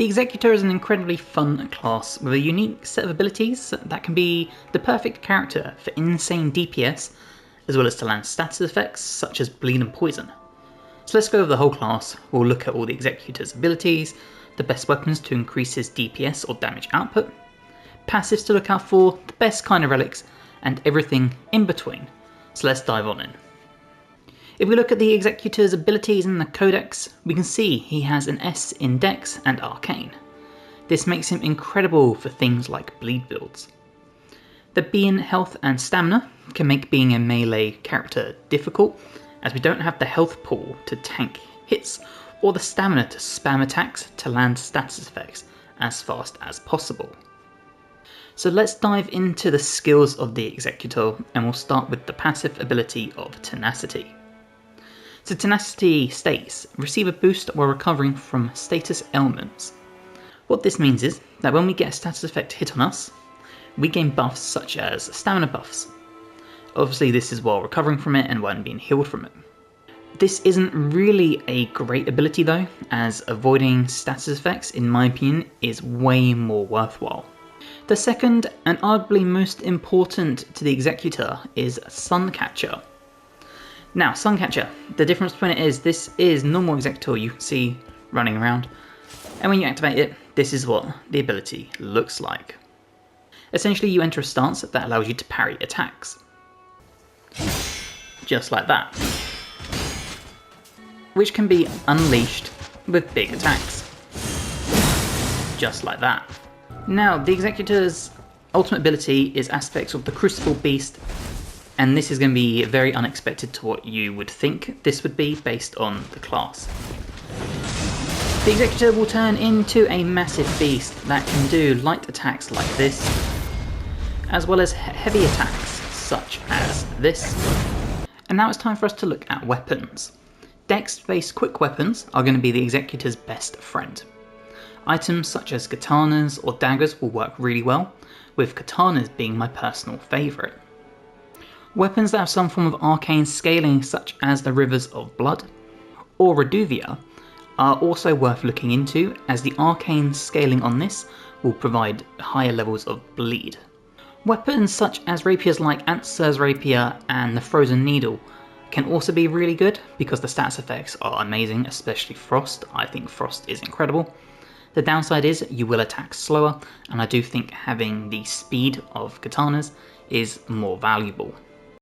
The Executor is an incredibly fun class with a unique set of abilities that can be the perfect character for insane DPS, as well as to land status effects such as bleed and poison. So let's go over the whole class. We'll look at all the Executor's abilities, the best weapons to increase his DPS or damage output, passives to look out for, the best kind of relics, and everything in between. So let's dive on in. If we look at the Executor's abilities in the Codex, we can see he has an S in Dex and Arcane. This makes him incredible for things like bleed builds. The B in Health and Stamina can make being a melee character difficult, as we don't have the health pool to tank hits, or the stamina to spam attacks to land status effects as fast as possible. So let's dive into the skills of the Executor, and we'll start with the passive ability of Tenacity. So Tenacity states, receive a boost while recovering from status ailments. What this means is that when we get a status effect hit on us, we gain buffs such as stamina buffs. Obviously this is while recovering from it and when being healed from it. This isn't really a great ability though, as avoiding status effects in my opinion is way more worthwhile. The second and arguably most important to the Executor is Suncatcher. Now, Suncatcher, the difference between it is this is normal Executor you can see running around, and when you activate it, this is what the ability looks like. Essentially, you enter a stance that allows you to parry attacks. Just like that. Which can be unleashed with big attacks. Just like that. Now, the Executor's ultimate ability is aspects of the Crucible Beast, and this is going to be very unexpected to what you would think this would be based on the class. The Executor will turn into a massive beast that can do light attacks like this, as well as heavy attacks such as this. And now it's time for us to look at weapons. Dex-based quick weapons are going to be the Executor's best friend. Items such as katanas or daggers will work really well, with katanas being my personal favourite. Weapons that have some form of arcane scaling such as the Rivers of Blood or Reduvia are also worth looking into, as the arcane scaling on this will provide higher levels of bleed. Weapons such as rapiers like Ansur's Rapier and the Frozen Needle can also be really good because the stats effects are amazing, especially Frost. I think Frost is incredible. The downside is you will attack slower, and I do think having the speed of katanas is more valuable.